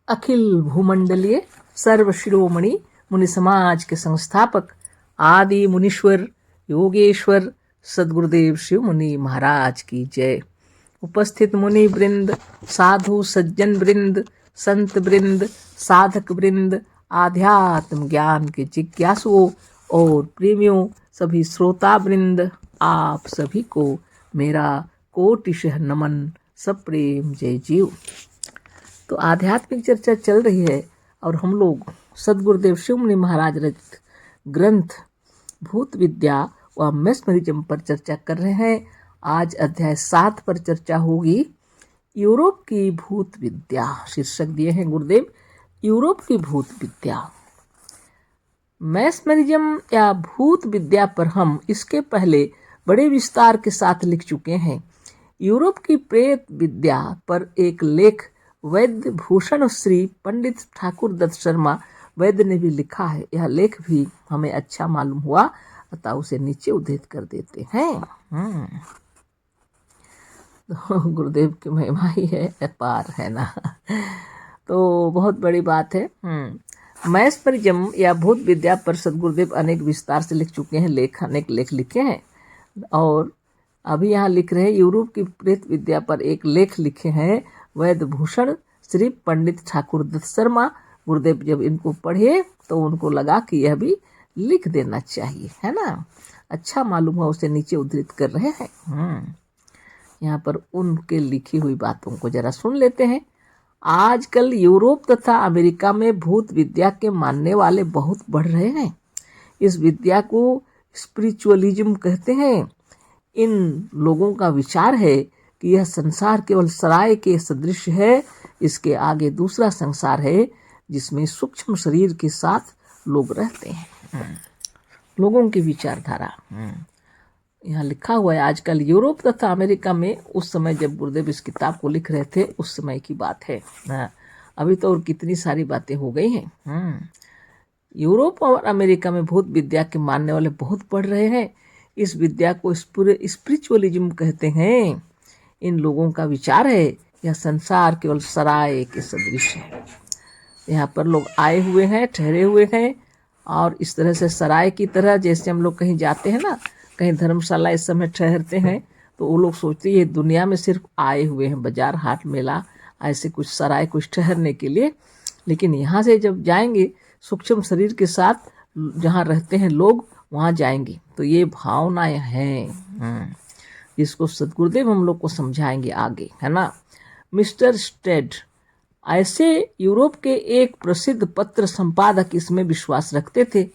अखिल भूमंडलीय सर्व शिरोमणि मुनि समाज के संस्थापक आदि मुनीश्वर योगेश्वर सदगुरुदेव शिव मुनि महाराज की जय। उपस्थित मुनि वृंद, साधु सज्जन वृंद, संत वृंद, साधक वृंद, आध्यात्म ज्ञान के जिज्ञासुओं और प्रेमियों, सभी श्रोता वृंद, आप सभी को मेरा कोटिशः नमन, सप्रेम जय जीव। तो आध्यात्मिक चर्चा चल रही है और हम लोग सदगुरुदेव शिव मुनि महाराज रचित ग्रंथ भूत विद्या व मेस्मरिज्म पर चर्चा कर रहे हैं। आज अध्याय 7 पर चर्चा होगी। यूरोप की भूत विद्या शीर्षक दिए हैं गुरुदेव, यूरोप की भूत विद्या। मेस्मरिज्म या भूत विद्या पर हम इसके पहले बड़े विस्तार के साथ लिख चुके हैं। यूरोप की प्रेत विद्या पर एक लेख वैद्य भूषण श्री पंडित ठाकुर दत्त शर्मा वैद्य ने भी लिखा है। यह लेख भी हमें अच्छा मालूम हुआ, अतः उसे नीचे उद्धृत कर देते हैं। तो गुरुदेव की महिमा ही है, अपार है ना। तो बहुत बड़ी बात है। मेस्मरिज्म या भूत विद्या पर सदगुरुदेव अनेक विस्तार से लिख चुके हैं, अनेक लेख लिखे हैं। और अभी यहाँ लिख रहे हैं यूरोप की प्रेत विद्या पर एक लेख लिखे हैं वैद्य भूषण श्री पंडित ठाकुर दत्त शर्मा। गुरुदेव जब इनको पढ़े तो उनको लगा कि यह भी लिख देना चाहिए, है ना। अच्छा मालूम हुआ, उसे नीचे उद्धृत कर रहे हैं। यहाँ पर उनके लिखी हुई बातों को जरा सुन लेते हैं। आजकल यूरोप तथा अमेरिका में भूत विद्या के मानने वाले बहुत बढ़ रहे हैं। इस विद्या को स्पिरिचुअलिज्म कहते हैं। इन लोगों का विचार है कि यह संसार केवल सराय के सदृश है। इसके आगे दूसरा संसार है जिसमें सूक्ष्म शरीर के साथ लोग रहते हैं। लोगों की विचारधारा यहाँ लिखा हुआ है। आजकल यूरोप तथा अमेरिका में, उस समय जब गुरुदेव इस किताब को लिख रहे थे उस समय की बात है। अभी तो और कितनी सारी बातें हो गई हैं। यूरोप और अमेरिका में भूत विद्या के मानने वाले बहुत बढ़ रहे हैं। इस विद्या को स्पिरिचुअलिज्म कहते हैं। इन लोगों का विचार है यह संसार केवल सराय के सदृश है। यहाँ पर लोग आए हुए हैं, ठहरे हुए हैं, और इस तरह से सराय की तरह, जैसे हम लोग कहीं जाते हैं ना, कहीं धर्मशाला इस समय ठहरते हैं, तो वो लोग सोचते हैं ये दुनिया में सिर्फ आए हुए हैं, बाजार हाट मेला ऐसे कुछ सराय कुछ ठहरने के लिए। लेकिन यहाँ से जब जाएंगे सूक्ष्म शरीर के साथ जहाँ रहते हैं लोग, वहाँ जाएंगे तो ये भावनाएं हैं जिसको सदगुरुदेव हम लोग को समझाएंगे आगे, है ना। मिस्टर स्टेड ऐसे यूरोप के एक प्रसिद्ध पत्र संपादक इसमें विश्वास रखते थे।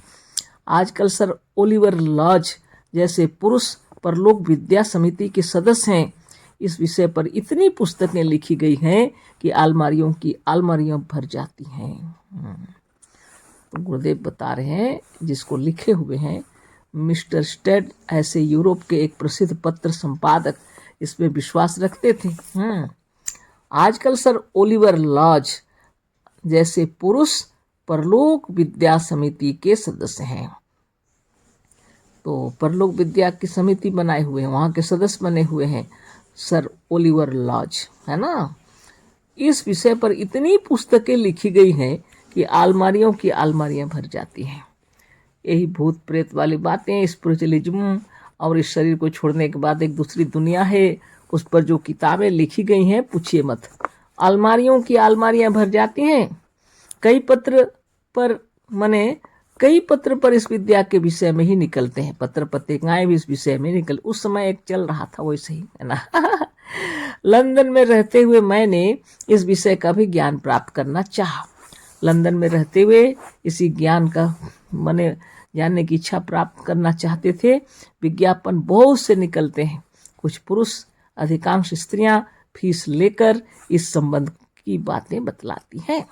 आजकल सर ओलिवर लॉज जैसे पुरुष परलोक विद्या समिति के सदस्य हैं। इस विषय पर इतनी पुस्तकें लिखी गई हैं कि अलमारियों की अलमारियां भर जाती हैं। तो गुरुदेव बता रहे हैं जिसको लिखे हुए हैं मिस्टर स्टेड ऐसे यूरोप के एक प्रसिद्ध पत्र संपादक इसमें विश्वास रखते थे। आजकल सर ओलिवर लॉज जैसे पुरुष परलोक विद्या समिति के सदस्य हैं। तो परलोक विद्या की समिति बनाए हुए हैं, वहाँ के सदस्य बने हुए हैं सर ओलिवर लॉज, है ना। इस विषय पर इतनी पुस्तकें लिखी गई हैं कि अलमारियों की अलमारियां भर जाती हैं। यही भूत प्रेत वाली बातें, स्पिरिचुअलिज्म और इस शरीर को छोड़ने के बाद एक दूसरी दुनिया है, उस पर जो किताबें लिखी गई हैं पूछिए मत। अलमारियों की अलमारियां भर जाती हैं। कई पत्र पर इस विद्या के विषय में ही निकलते हैं। पत्र पत्रिकाएं भी इस विषय में निकल, उस समय एक चल रहा था वैसे ही, है ना। लंदन में रहते हुए मैंने इस विषय का भी ज्ञान प्राप्त करना चाहा। लंदन में रहते हुए इसी ज्ञान का जानने की इच्छा प्राप्त करना चाहते थे। विज्ञापन बहुत से निकलते हैं। कुछ पुरुष, अधिकांश स्त्रियां फीस लेकर इस संबंध की बातें बतलाती हैं।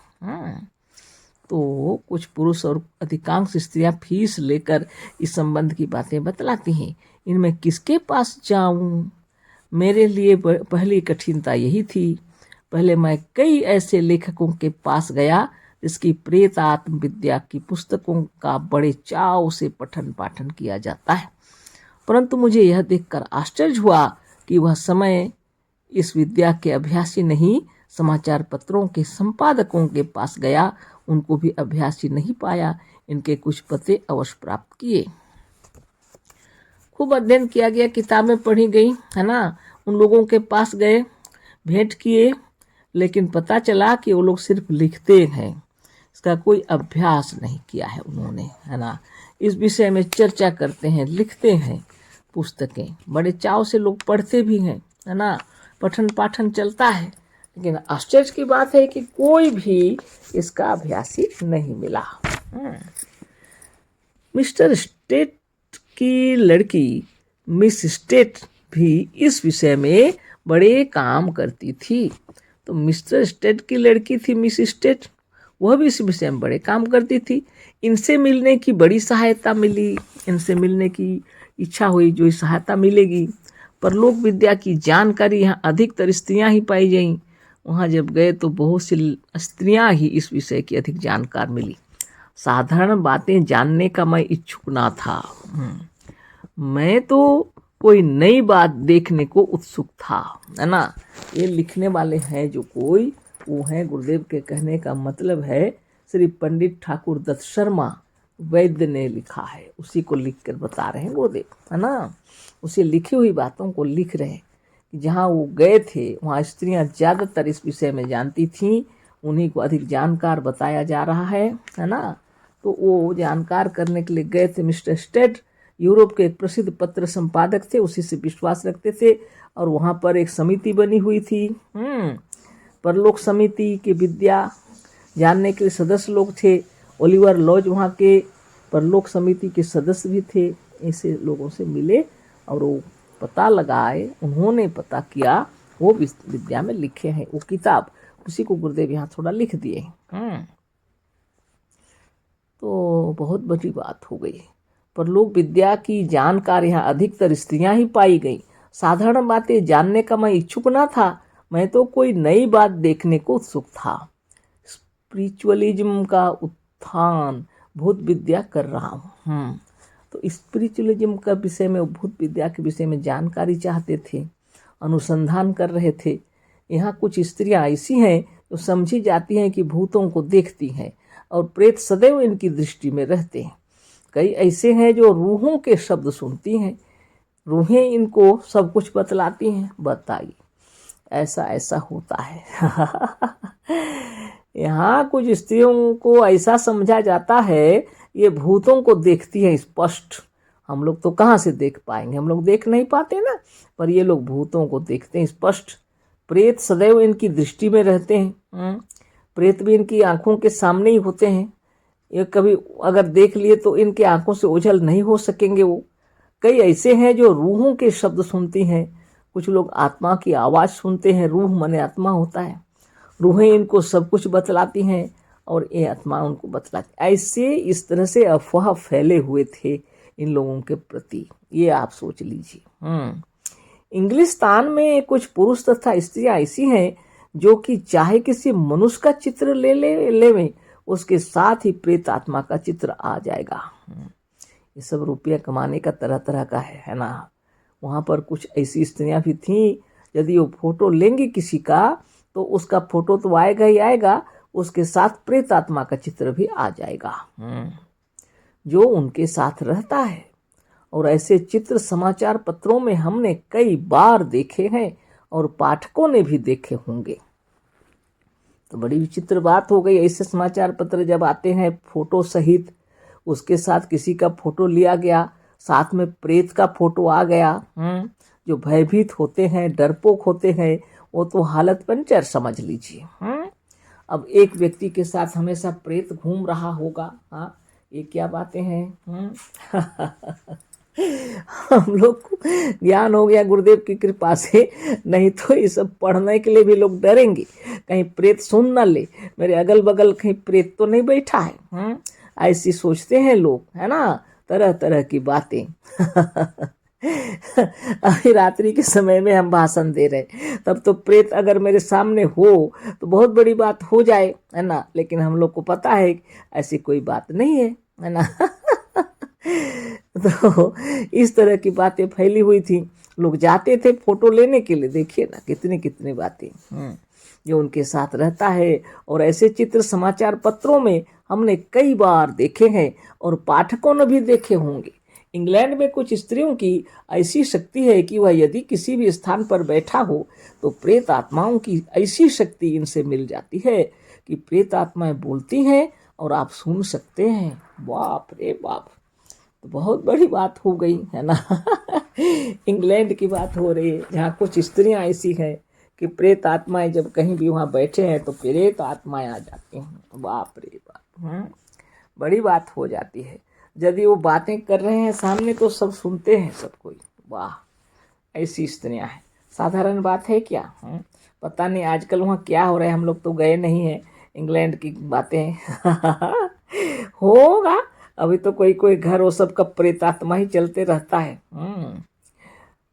तो कुछ पुरुष और अधिकांश स्त्रियां फीस लेकर इस संबंध की बातें बतलाती हैं। इनमें किसके पास जाऊं? मेरे लिए पहली कठिनता यही थी। पहले मैं कई ऐसे लेखकों के पास गया जिसकी प्रेत आत्म विद्या की पुस्तकों का बड़े चाव से पठन पाठन किया जाता है, परंतु मुझे यह देखकर आश्चर्य हुआ कि वह समय इस विद्या के अभ्यासी नहीं समाचार पत्रों के संपादकों के पास गया, उनको भी अभ्यासी नहीं पाया। इनके कुछ पते अवश्य प्राप्त किए। खूब अध्ययन किया गया, किताबें पढ़ी गई, है ना। उन लोगों के पास गए, भेंट किए, लेकिन पता चला कि वो लोग सिर्फ लिखते हैं, इसका कोई अभ्यास नहीं किया है उन्होंने, है ना। इस विषय में चर्चा करते हैं, लिखते हैं पुस्तकें, बड़े चाव से लोग पढ़ते भी हैं, है ना। पठन पाठन चलता है, लेकिन आश्चर्य की बात है कि कोई भी इसका अभ्यासी नहीं मिला। मिस्टर स्टेट की लड़की मिस स्टेट भी इस विषय में बड़े काम करती थी। तो मिस्टर स्टेट की लड़की थी मिस स्टेट, वह भी इस विषय में बड़े काम करती थी। इनसे मिलने की बड़ी सहायता मिली, इनसे मिलने की इच्छा हुई, जो सहायता मिलेगी। परलोक विद्या की जानकारी यहाँ अधिकतर स्त्रियाँ ही पाई गईं। वहाँ जब गए तो बहुत सी स्त्रियाँ ही इस विषय की अधिक जानकार मिली। साधारण बातें जानने का मैं इच्छुक ना था, मैं तो कोई नई बात देखने को उत्सुक था, है ना। ये लिखने वाले हैं जो कोई, वो हैं, गुरुदेव के कहने का मतलब है श्री पंडित ठाकुर दत्त शर्मा वैद्य ने लिखा है, उसी को लिख कर बता रहे हैं गुरुदेव, है ना। उसे लिखी हुई बातों को लिख रहे हैं कि जहाँ वो गए थे वहाँ स्त्रियाँ ज़्यादातर इस विषय में जानती थीं, उन्हीं को अधिक जानकार बताया जा रहा है ना। तो वो जानकार करने के लिए गए थे। मिस्टर स्टेट यूरोप के एक प्रसिद्ध पत्र संपादक थे, उसी से विश्वास रखते थे, और वहाँ पर एक समिति बनी हुई थी, परलोक समिति की विद्या जानने के लिए सदस्य लोग थे। ओलिवर लॉज वहाँ के परलोक समिति के सदस्य भी थे। ऐसे लोगों से मिले और वो पता लगाए, उन्होंने पता किया, वो विद्या में लिखे हैं वो किताब, उसी को गुरुदेव यहाँ थोड़ा लिख दिए। तो बहुत बड़ी बात हो गई। परलोक विद्या की जानकार यहाँ अधिकतर स्त्रियां ही पाई गई। साधारण बातें जानने का मैं इच्छुक ना था, मैं तो कोई नई बात देखने को उत्सुक था। स्पिरिचुअलिज्म का उत्थान भूत विद्या कर रहा हूँ। तो स्पिरिचुअलिज्म का विषय में, भूत विद्या के विषय में जानकारी चाहते थे, अनुसंधान कर रहे थे। यहाँ कुछ स्त्रियां ऐसी हैं जो समझी जाती हैं कि भूतों को देखती हैं और प्रेत सदैव इनकी दृष्टि में रहते हैं। कई ऐसे हैं जो रूहों के शब्द सुनती हैं, रूहें इनको सब कुछ बतलाती हैं। बताइए, ऐसा ऐसा होता है। यहाँ कुछ स्त्रियों को ऐसा समझा जाता है ये भूतों को देखती है स्पष्ट। हम लोग तो कहाँ से देख पाएंगे, हम लोग देख नहीं पाते ना, पर ये लोग भूतों को देखते हैं स्पष्ट। प्रेत सदैव इनकी दृष्टि में रहते हैं, प्रेत भी इनकी आंखों के सामने ही होते हैं। ये कभी अगर देख लिए तो इनके आंखों से ओझल नहीं हो सकेंगे वो। कई ऐसे हैं जो रूहों के शब्द सुनती हैं, कुछ लोग आत्मा की आवाज़ सुनते हैं। रूह माने आत्मा होता है, रूहें इनको सब कुछ बतलाती हैं और ये आत्मा उनको बतलाती। ऐसे इस तरह से अफवाह फैले हुए थे इन लोगों के प्रति, ये आप सोच लीजिए। इंग्लिस्तान में कुछ पुरुष तथा स्त्रियां ऐसी हैं जो कि चाहे किसी मनुष्य का चित्र ले उसके साथ ही प्रेत आत्मा का चित्र आ जाएगा। ये सब रुपया कमाने का तरह तरह का है ना। वहाँ पर कुछ ऐसी स्त्रियां भी थीं, यदि वो फोटो लेंगी किसी का तो उसका फोटो तो आएगा ही आएगा, उसके साथ प्रेत आत्मा का चित्र भी आ जाएगा जो उनके साथ रहता है। और ऐसे चित्र समाचार पत्रों में हमने कई बार देखे हैं और पाठकों ने भी देखे होंगे। तो बड़ी विचित्र बात हो गई। ऐसे समाचार पत्र जब आते हैं फोटो सहित, उसके साथ किसी का फोटो लिया गया, साथ में प्रेत का फोटो आ गया, जो भयभीत होते हैं, डरपोक होते हैं, वो तो हालत पंचर समझ लीजिए। अब एक व्यक्ति के साथ हमेशा प्रेत घूम रहा होगा, ये क्या बातें हैं। हम लोग को ज्ञान हो गया गुरुदेव की कृपा से, नहीं तो ये सब पढ़ने के लिए भी लोग डरेंगे, कहीं प्रेत सुन ना ले, मेरे अगल बगल कहीं प्रेत तो नहीं बैठा है। ऐसी सोचते हैं लोग, है ना, तरह तरह की बातें। अभी रात्रि के समय में हम भाषण दे रहे, तब तो प्रेत अगर मेरे सामने हो तो बहुत बड़ी बात हो जाए, है ना। लेकिन हम लोग को पता है ऐसी कोई बात नहीं है ना। तो इस तरह की बातें फैली हुई थी। लोग जाते थे फोटो लेने के लिए, देखिए ना कितनी कितनी बातें। जो उनके साथ रहता है। और ऐसे चित्र समाचार पत्रों में हमने कई बार देखे हैं और पाठकों ने भी देखे होंगे। इंग्लैंड में कुछ स्त्रियों की ऐसी शक्ति है कि वह यदि किसी भी स्थान पर बैठा हो तो प्रेत आत्माओं की ऐसी शक्ति इनसे मिल जाती है कि प्रेत आत्माएं बोलती हैं और आप सुन सकते हैं। बाप रे बाप, तो बहुत बड़ी बात हो गई है ना। इंग्लैंड की बात हो रही है जहाँ कुछ स्त्रियां ऐसी हैं कि प्रेत आत्माएं जब कहीं भी वहाँ बैठे हैं तो प्रेत आत्माएं आ जाती हैं। बाप रे बाप, बड़ी बात हो जाती है। यदि वो बातें कर रहे हैं सामने तो सब सुनते हैं, सब कोई। वाह, ऐसी स्त्रियां हैं। साधारण बात है क्या? पता नहीं आजकल वहाँ क्या हो रहा है, हम लोग तो गए नहीं हैं इंग्लैंड की बातें। होगा अभी तो कोई कोई घर वो सब का प्रेतात्मा ही चलते रहता है।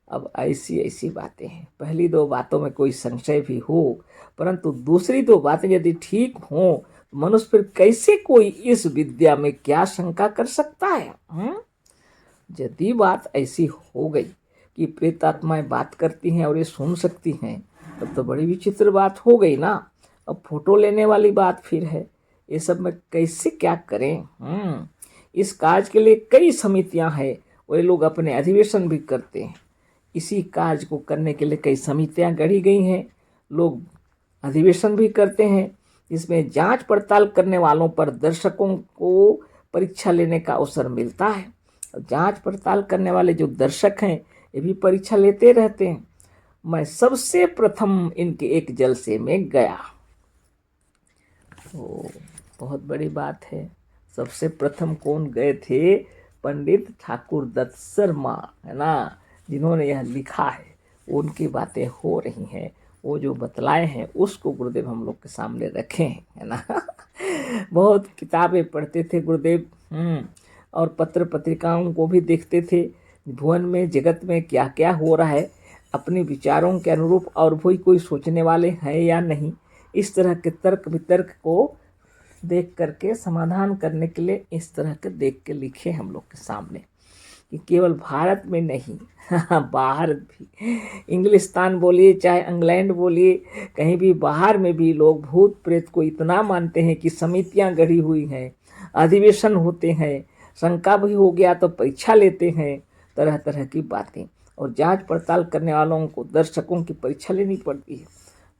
अब ऐसी ऐसी बातें हैं। पहली दो बातों में कोई संशय भी हो, परंतु दूसरी दो बातें यदि ठीक हों तो मनुष्य फिर कैसे कोई इस विद्या में क्या शंका कर सकता है? यदि बात ऐसी हो गई कि प्रेतात्माएं बात करती हैं और ये सुन सकती हैं, तब तो बड़ी विचित्र बात हो गई ना। अब फोटो लेने वाली बात फिर है, ये सब में कैसे क्या करें? इस कार्य के लिए कई समितियां हैं, वे लोग अपने अधिवेशन भी करते हैं। इसी कार्य को करने के लिए कई समितियां गढ़ी गई हैं, लोग अधिवेशन भी करते हैं, जिसमें जांच पड़ताल करने वालों पर दर्शकों को परीक्षा लेने का अवसर मिलता है। जांच पड़ताल करने वाले जो दर्शक हैं ये भी परीक्षा लेते रहते हैं। मैं सबसे प्रथम इनके एक जलसे में गया। तो बहुत बड़ी बात है। सबसे प्रथम कौन गए थे? पंडित ठाकुर दत्त शर्मा, है ना, जिन्होंने यह लिखा है। उनकी बातें हो रही हैं, वो जो बतलाए हैं उसको गुरुदेव हम लोग के सामने रखे हैं, है ना। बहुत किताबें पढ़ते थे गुरुदेव, और पत्र पत्रिकाओं को भी देखते थे। भुवन में जगत में क्या क्या हो रहा है अपने विचारों के अनुरूप, और वही कोई सोचने वाले हैं या नहीं, इस तरह के तर्क वितर्क को देख करके समाधान करने के लिए इस तरह के देख के लिखे हम लोग के सामने कि केवल भारत में नहीं, बाहर भी, इंग्लिस्तान बोलिए चाहे इंग्लैंड बोलिए, कहीं भी बाहर में भी लोग भूत प्रेत को इतना मानते हैं कि समितियां गढ़ी हुई हैं, अधिवेशन होते हैं, शंका भी हो गया तो परीक्षा लेते हैं, तरह तरह की बातें, और जांच पड़ताल करने वालों को दर्शकों की परीक्षा लेनी पड़ती है।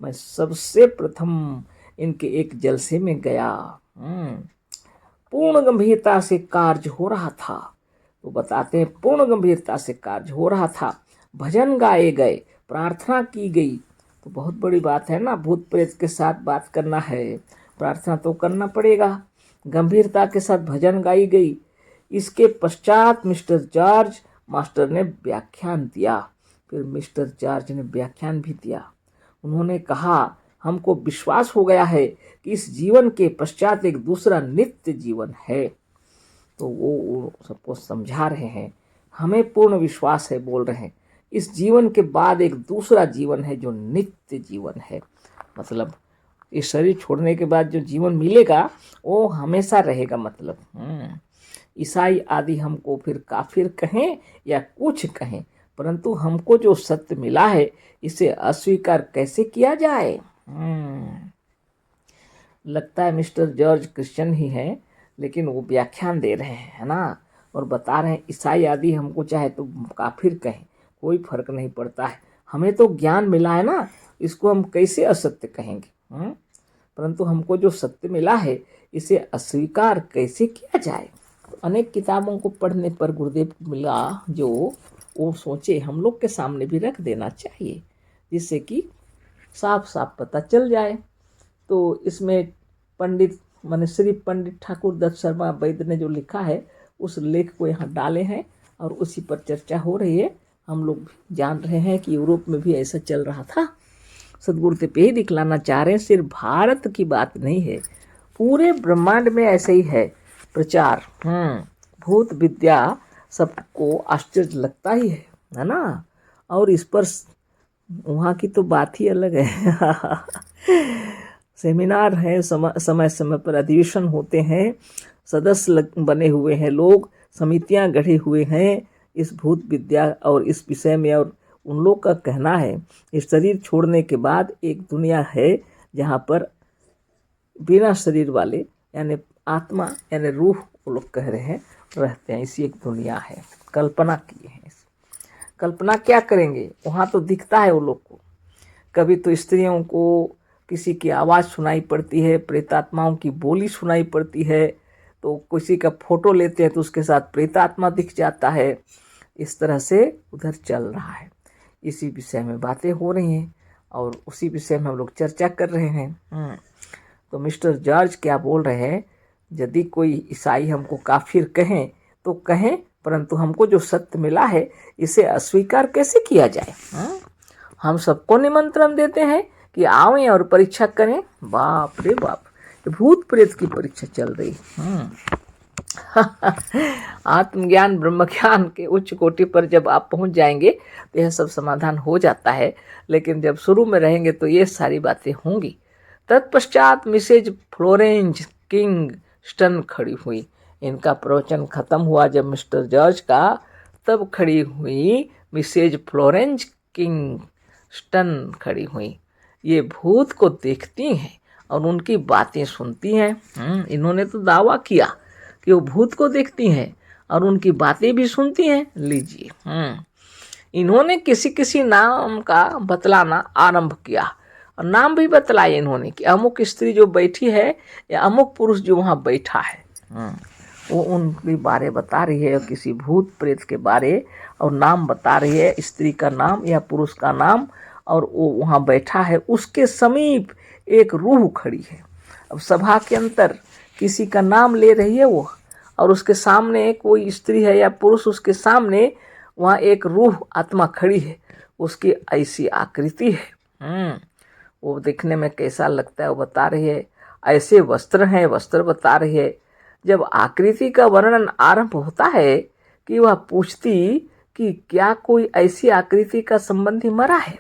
मैं सबसे प्रथम इनके एक जलसे में गया। पूर्ण गंभीरता से कार्य हो रहा था। तो बताते हैं पूर्ण गंभीरता से कार्य हो रहा था, भजन गाए गए, प्रार्थना की गई। तो बहुत बड़ी बात है ना, भूत प्रेत के साथ बात करना है, प्रार्थना तो करना पड़ेगा। गंभीरता के साथ भजन गाई गई। इसके पश्चात मिस्टर जॉर्ज मास्टर ने व्याख्यान दिया। फिर मिस्टर जॉर्ज ने व्याख्यान भी दिया। उन्होंने कहा, हमको विश्वास हो गया है कि इस जीवन के पश्चात एक दूसरा नित्य जीवन है। तो वो सबको समझा रहे हैं, हमें पूर्ण विश्वास है, बोल रहे हैं इस जीवन के बाद एक दूसरा जीवन है जो नित्य जीवन है। मतलब इस शरीर छोड़ने के बाद जो जीवन मिलेगा वो हमेशा रहेगा। मतलब ईसाई आदि हमको फिर काफिर कहें या कुछ कहें, परंतु हमको जो सत्य मिला है इसे अस्वीकार कैसे किया जाए। लगता है मिस्टर जॉर्ज क्रिश्चियन ही हैं, लेकिन वो व्याख्यान दे रहे हैं, है ना, और बता रहे हैं ईसाई आदि हमको चाहे तो काफिर कहें, कोई फर्क नहीं पड़ता है, हमें तो ज्ञान मिला है ना, इसको हम कैसे असत्य कहेंगे। परंतु हमको जो सत्य मिला है इसे अस्वीकार कैसे किया जाए। तो अनेक किताबों को पढ़ने पर गुरुदेव को मिला जो वो सोचे हम लोग के सामने भी रख देना चाहिए, जिससे कि साफ साफ पता चल जाए। तो इसमें पंडित माने श्री पंडित ठाकुर दत्त शर्मा वैद्य ने जो लिखा है उस लेख को यहाँ डाले हैं और उसी पर चर्चा हो रही है। हम लोग भी जान रहे हैं कि यूरोप में भी ऐसा चल रहा था। सदगुरुदेव पे ही दिखलाना चाह रहे हैं, सिर्फ भारत की बात नहीं है, पूरे ब्रह्मांड में ऐसे ही है प्रचार। भूत विद्या सबको आश्चर्य लगता ही है ना, और इस पर वहाँ की तो बात ही अलग है। सेमिनार है, समय समय पर अधिवेशन होते हैं, सदस्य बने हुए हैं लोग, समितियां गढ़े हुए हैं इस भूत विद्या और इस विषय में। और उन लोग का कहना है इस शरीर छोड़ने के बाद एक दुनिया है जहाँ पर बिना शरीर वाले यानी आत्मा यानी रूह वो लोग कह रहे हैं रहते हैं। इसी एक दुनिया है, कल्पना किए हैं। कल्पना क्या करेंगे, वहाँ तो दिखता है वो लोग को। कभी तो स्त्रियों को किसी की आवाज़ सुनाई पड़ती है, प्रेतात्माओं की बोली सुनाई पड़ती है, तो किसी का फोटो लेते हैं तो उसके साथ प्रेतात्मा दिख जाता है। इस तरह से उधर चल रहा है। इसी विषय में बातें हो रही हैं और उसी विषय में हम लोग चर्चा कर रहे हैं। तो मिस्टर जॉर्ज क्या बोल रहे हैं, यदि कोई ईसाई हमको काफिर कहें तो कहें, परंतु हमको जो सत्य मिला है इसे अस्वीकार कैसे किया जाए। हम सबको निमंत्रण देते हैं कि आवें और परीक्षा करें। बाप रे बाप, भूत प्रेत की परीक्षा चल रही। आत्मज्ञान ब्रह्म ज्ञान के उच्च कोटि पर जब आप पहुंच जाएंगे तो यह सब समाधान हो जाता है, लेकिन जब शुरू में रहेंगे तो ये सारी बातें होंगी। तत्पश्चात मिसेज फ्लोरेंस किंगस्टन खड़ी हुई। इनका प्रवचन खत्म हुआ जब मिस्टर जॉर्ज का, तब खड़ी हुई मिसेज फ्लोरेंस किंगस्टन खड़ी हुई। ये भूत को देखती हैं और उनकी बातें सुनती हैं। इन्होंने तो दावा किया कि वो भूत को देखती हैं और उनकी बातें भी सुनती हैं। लीजिए, इन्होंने किसी किसी नाम का बतलाना आरंभ किया और नाम भी बतलाए इन्होंने कि अमुक स्त्री जो बैठी है या अमुक पुरुष जो वहाँ बैठा है, वो उनके बारे बता रही है, किसी भूत प्रेत के बारे, और नाम बता रही है, स्त्री का नाम या पुरुष का नाम, और वो वहाँ बैठा है। उसके समीप एक रूह खड़ी है। अब सभा के अंदर किसी का नाम ले रही है वो, और उसके सामने कोई स्त्री है या पुरुष, उसके सामने वहाँ एक रूह आत्मा खड़ी है। उसकी ऐसी आकृति है, वो देखने में कैसा लगता है वो बता रही है। ऐसे वस्त्र हैं, वस्त्र बता रही है। जब आकृति का वर्णन आरंभ होता है कि वह पूछती कि क्या कोई ऐसी आकृति का संबंधी मरा है।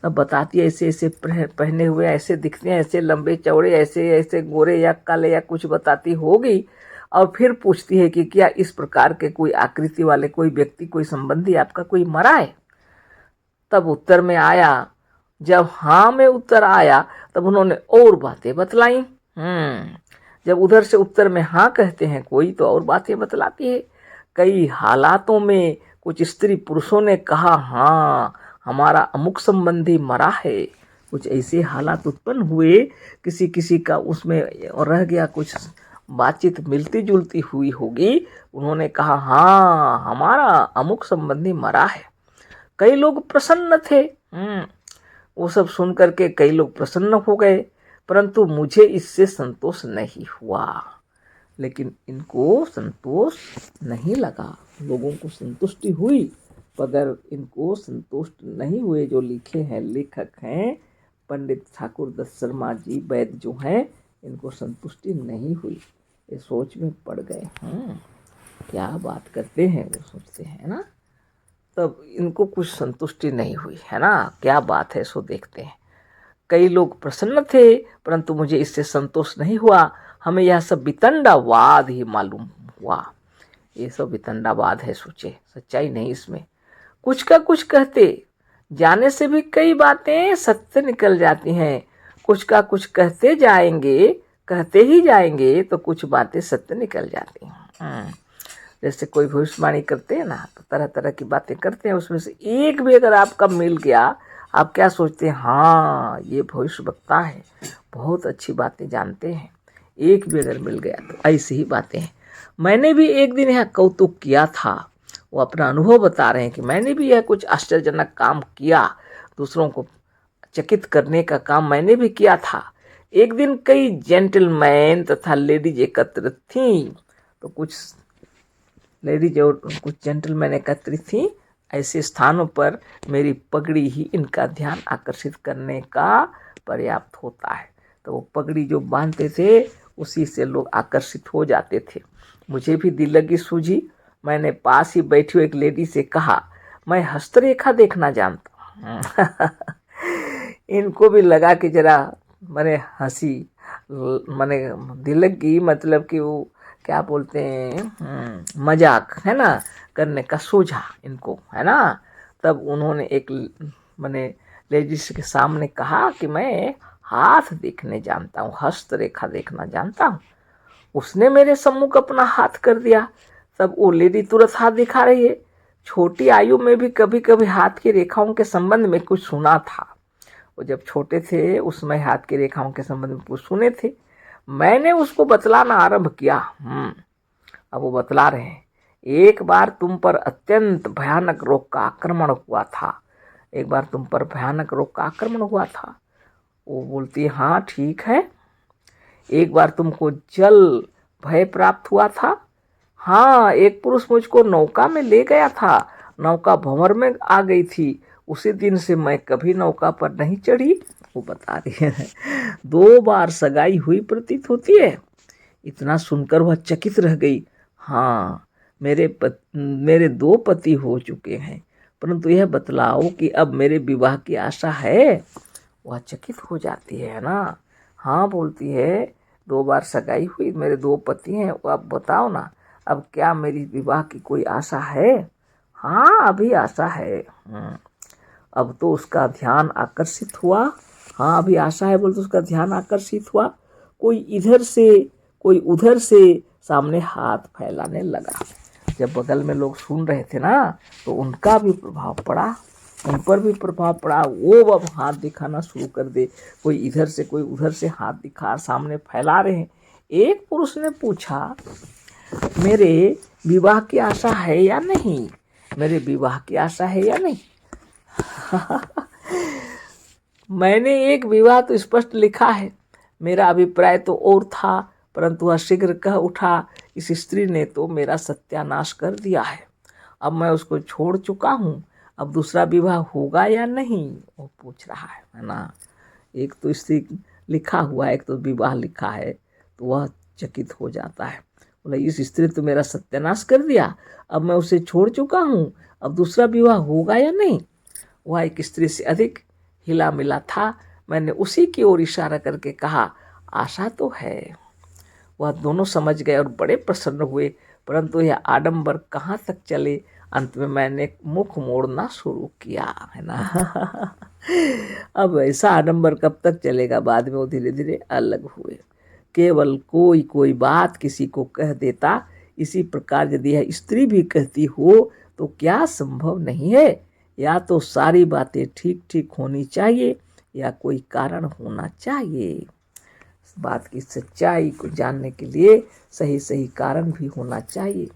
तब बताती है ऐसे ऐसे पहने हुए, ऐसे दिखते हैं, ऐसे लंबे चौड़े, ऐसे ऐसे गोरे या काले या कुछ बताती होगी। और फिर पूछती है कि क्या इस प्रकार के कोई आकृति वाले कोई व्यक्ति, कोई संबंधी आपका कोई मरा है। तब उत्तर में आया, जब हाँ में उत्तर आया तब उन्होंने और बातें बतलाई। जब उधर से उत्तर में हाँ कहते हैं कोई तो और बातें बतलाती है। कई हालातों में कुछ स्त्री पुरुषों ने कहा हाँ हमारा अमुक संबंधी मरा है। कुछ ऐसे हालात उत्पन्न हुए, किसी किसी का उसमें रह गया, कुछ बातचीत मिलती जुलती हुई होगी। उन्होंने कहा हाँ हमारा अमुक संबंधी मरा है। कई लोग प्रसन्न थे। वो सब सुन करके कई लोग प्रसन्न हो गए, परंतु मुझे इससे संतोष नहीं हुआ। लेकिन इनको संतोष नहीं लगा। लोगों को संतुष्टि हुई, मगर इनको संतुष्ट नहीं हुए। जो लिखे हैं, लेखक हैं पंडित ठाकुर दत्त शर्मा जी वैद्य जो हैं, इनको संतुष्टि नहीं हुई। ये सोच में पड़ गए, क्या बात करते हैं, वो सोचते हैं ना। तब इनको कुछ संतुष्टि नहीं हुई है ना, क्या बात है, सो देखते हैं। कई लोग प्रसन्न थे, परंतु मुझे इससे संतोष नहीं हुआ। हमें यह सब वितंडावाद ही मालूम हुआ। ये सब वितंडावाद है, सोचे, सच्चाई नहीं इसमें। कुछ का कुछ कहते जाने से भी कई बातें सत्य निकल जाती हैं। कुछ का कुछ कहते जाएंगे, कहते ही जाएंगे तो कुछ बातें सत्य निकल जाती हैं। जैसे कोई भविष्यवाणी करते हैं ना, तो तरह तरह की बातें करते हैं, उसमें से एक भी अगर आपका मिल गया, आप क्या सोचते हैं, हाँ ये भविष्य वक्ता है, बहुत अच्छी बातें जानते हैं। एक भी अगर मिल गया तो ऐसी ही बातें हैं। मैंने भी एक दिन यह कौतुक किया था। वो अपना अनुभव बता रहे हैं कि मैंने भी यह कुछ आश्चर्यजनक काम किया, दूसरों को चकित करने का काम मैंने भी किया था। एक दिन कई जेंटलमैन तथा लेडीज एकत्र थीं, तो कुछ लेडीज और कुछ जेंटलमैन एकत्रित थी। ऐसे स्थानों पर मेरी पगड़ी ही इनका ध्यान आकर्षित करने का पर्याप्त होता है। तो वो पगड़ी जो बांधते थे उसी से लोग आकर्षित हो जाते थे। मुझे भी दिल लगी सूझी। मैंने पास ही बैठी हुई एक लेडी से कहा, मैं हस्तरेखा देखना जानता हूँ। इनको भी लगा कि जरा मैंने हंसी मैंने दिल लगी, मतलब कि वो क्या बोलते हैं, मजाक है ना करने का सूझा इनको, है ना। तब उन्होंने एक मैंने लेडीज के सामने कहा कि मैं हाथ देखने जानता हूँ, हस्तरेखा देखना जानता हूँ। उसने मेरे सम्मुख अपना हाथ कर दिया। तब वो लेडी तुरंत हाथ दिखा रही है। छोटी आयु में भी कभी कभी हाथ की रेखाओं के संबंध में कुछ सुना था। वो जब छोटे थे उसमें हाथ की रेखाओं के संबंध में कुछ सुने थे। मैंने उसको बतलाना आरंभ किया। अब वो बतला रहे हैं। एक बार तुम पर अत्यंत भयानक रोग का आक्रमण हुआ था। एक बार तुम पर भयानक रोग का आक्रमण हुआ था। वो बोलती है, हाँ ठीक है। एक बार तुमको जल भय प्राप्त हुआ था। हाँ, एक पुरुष मुझको नौका में ले गया था। नौका भंवर में आ गई थी। उसी दिन से मैं कभी नौका पर नहीं चढ़ी। वो बता रही है। 2 बार सगाई हुई प्रतीत होती है। इतना सुनकर वह चकित रह गई। हाँ, मेरे 2 पति हो चुके हैं, परंतु यह बतलाओ कि अब मेरे विवाह की आशा है। वह चकित हो जाती है ना। हाँ बोलती है, 2 बार सगाई हुई, मेरे 2 पति हैं। वो अब बताओ ना, अब क्या मेरी विवाह की कोई आशा है? हाँ, अभी आशा है। अब तो उसका ध्यान आकर्षित हुआ। हाँ, अभी आशा है बोल तो उसका ध्यान आकर्षित हुआ। कोई इधर से कोई उधर से सामने हाथ फैलाने लगा। जब बगल में लोग सुन रहे थे ना, तो उनका भी प्रभाव पड़ा, उन पर भी प्रभाव पड़ा। वो अब हाथ दिखाना शुरू कर दे। कोई इधर से कोई उधर से हाथ दिखा सामने फैला रहे हैं। एक पुरुष ने पूछा, मेरे विवाह की आशा है या नहीं? मेरे विवाह की आशा है या नहीं? मैंने एक विवाह तो स्पष्ट लिखा है। मेरा अभिप्राय तो और था, परंतु वह शीघ्र कह उठा, इस स्त्री ने तो मेरा सत्यानाश कर दिया है। अब मैं उसको छोड़ चुका हूँ। अब दूसरा विवाह होगा या नहीं, वो पूछ रहा है ना। एक तो स्त्री लिखा हुआ है, एक तो विवाह लिखा है, तो वह चकित हो जाता है। बोला, इस स्त्री तो मेरा सत्यानाश कर दिया, अब मैं उसे छोड़ चुका हूँ, अब दूसरा विवाह होगा या नहीं। वह एक स्त्री से अधिक हिला मिला था। मैंने उसी की ओर इशारा करके कहा, आशा तो है। वह दोनों समझ गए और बड़े प्रसन्न हुए, परंतु यह आडंबर कहाँ तक चले। अंत में मैंने मुख मोड़ना शुरू किया, है ना। अब ऐसा आडंबर कब तक चलेगा? बाद में वो धीरे धीरे अलग हुए। केवल कोई कोई बात किसी को कह देता। इसी प्रकार यदि यह स्त्री भी कहती हो तो क्या संभव नहीं है? या तो सारी बातें ठीक ठीक होनी चाहिए या कोई कारण होना चाहिए। इस बात की सच्चाई को जानने के लिए सही सही कारण भी होना चाहिए।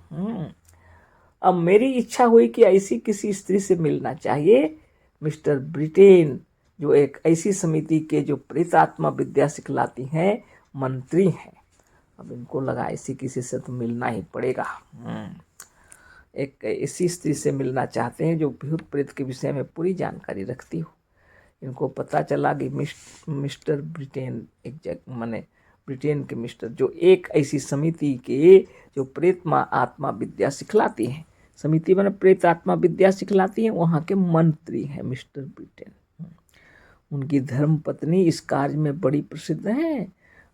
अब मेरी इच्छा हुई कि ऐसी किसी स्त्री से मिलना चाहिए। मिस्टर ब्रिटेन, जो एक ऐसी समिति के जो प्रेतात्मा विद्या सिखलाती हैं, मंत्री हैं। अब इनको लगा ऐसी किसी से तो मिलना ही पड़ेगा। एक ऐसी स्त्री से मिलना चाहते हैं जो भूत प्रेत के विषय में पूरी जानकारी रखती हो। इनको पता चला कि मिस्टर ब्रिटेन एक जगह माने ब्रिटेन के मिस्टर जो एक ऐसी समिति के जो प्रेत आत्मा विद्या सिखलाती हैं, समिति माने प्रेत आत्मा विद्या सिखलाती हैं, वहाँ के मंत्री हैं मिस्टर ब्रिटेन। उनकी धर्म पत्नी इस कार्य में बड़ी प्रसिद्ध है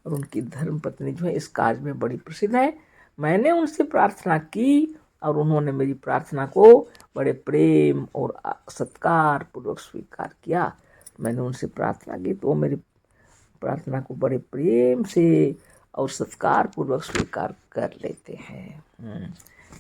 और उनकी धर्म पत्नी जो है इस कार्य में बड़ी प्रसिद्ध है। मैंने उनसे प्रार्थना की और उन्होंने मेरी प्रार्थना को बड़े प्रेम और सत्कार पूर्वक स्वीकार किया। मैंने उनसे प्रार्थना की तो मेरी प्रार्थना को बड़े प्रेम से और सत्कार पूर्वक स्वीकार कर लेते हैं।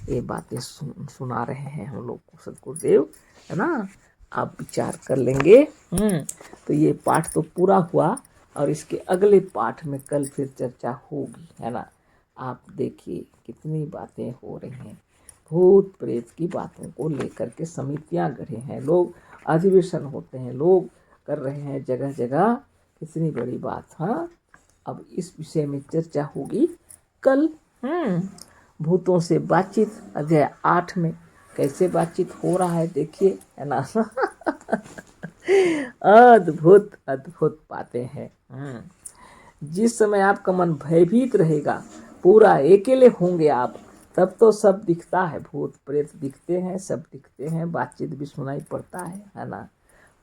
ये बातें सुना रहे हैं हम लोग को सदगुरुदेव, है ना। आप विचार कर लेंगे। तो ये पाठ तो पूरा हुआ और इसके अगले पाठ में कल फिर चर्चा होगी, है ना। आप देखिए कितनी बातें हो रही हैं। भूत प्रेत की बातों को लेकर के समितियां गढ़े हैं लोग, अधिवेशन होते हैं, लोग कर रहे हैं जगह जगह। कितनी बड़ी बात। हाँ, अब इस विषय में चर्चा होगी कल। भूतों से बातचीत अध्याय 8 में कैसे बातचीत हो रहा है देखिए, है ना। अद्भुत अद्भुत बातें हैं। जिस समय आपका मन भयभीत रहेगा, पूरा अकेले होंगे आप, तब तो सब दिखता है, भूत प्रेत दिखते हैं, सब दिखते हैं, बातचीत भी सुनाई पड़ता है ना।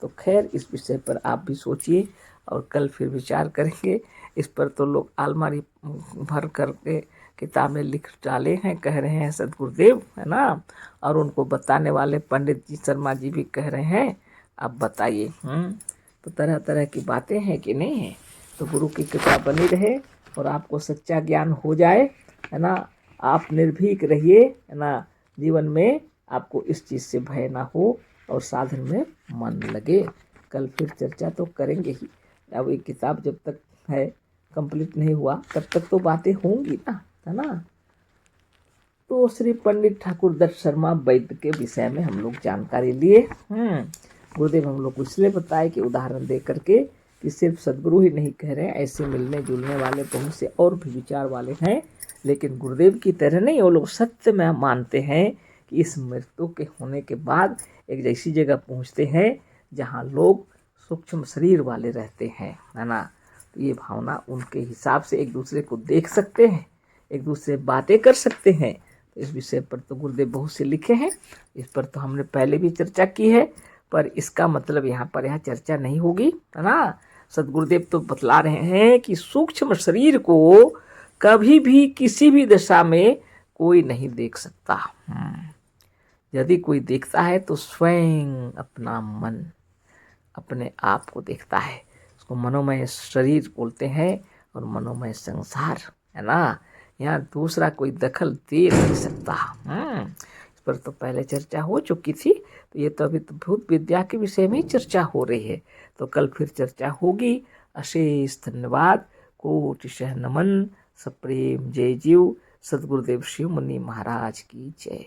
तो खैर इस विषय पर आप भी सोचिए और कल फिर विचार करेंगे। इस पर तो लोग अलमारी भर करके किताबें लिख डाले हैं, कह रहे हैं सदगुरुदेव, है ना। और उनको बताने वाले पंडित जी शर्मा जी भी कह रहे हैं। अब बताइए तो तरह तरह की बातें हैं कि नहीं है। तो गुरु की कृपा बनी रहे और आपको सच्चा ज्ञान हो जाए, है ना। आप निर्भीक रहिए, है ना। जीवन में आपको इस चीज़ से भय ना हो और साधन में मन लगे। कल फिर चर्चा तो करेंगे ही। अब ये किताब जब तक है कंप्लीट नहीं हुआ तब तक तो बातें होंगी ना, है ना। तो श्री पंडित ठाकुर दत्त शर्मा वैद्य के विषय में हम लोग जानकारी लिए। गुरुदेव हम लोग को इसलिए बताए कि उदाहरण दे करके कि सिर्फ सदगुरु ही नहीं कह रहे हैं, ऐसे मिलने जुलने वाले बहुत से और भी विचार वाले हैं, लेकिन गुरुदेव की तरह नहीं। वो लोग सत्य में मानते हैं कि इस मृत्यु के होने के बाद एक ऐसी जगह पहुंचते हैं जहां लोग सूक्ष्म शरीर वाले रहते हैं, है ना। तो ये भावना उनके हिसाब से एक दूसरे को देख सकते हैं, एक दूसरे बातें कर सकते हैं। तो इस विषय पर तो गुरुदेव बहुत से लिखे हैं, इस पर तो हमने पहले भी चर्चा की है, पर इसका मतलब यहाँ चर्चा नहीं होगी, है ना। सदगुरुदेव तो बतला रहे हैं कि सूक्ष्म शरीर को कभी भी किसी भी दशा में कोई नहीं देख सकता। यदि कोई देखता है तो स्वयं अपना मन, अपने आप को देखता है। उसको मनोमय शरीर बोलते हैं और मनोमय संसार, है ना। यहाँ दूसरा कोई दखल दे नहीं सकता। इस पर तो पहले चर्चा हो चुकी थी, तो ये तो अभी तो भूत विद्या के विषय में ही चर्चा हो रही है। तो कल फिर चर्चा होगी। अशेष धन्यवाद, कोटिशः नमन, सप्रेम जय जीव। सदगुरुदेव शिव मुनि महाराज की जय।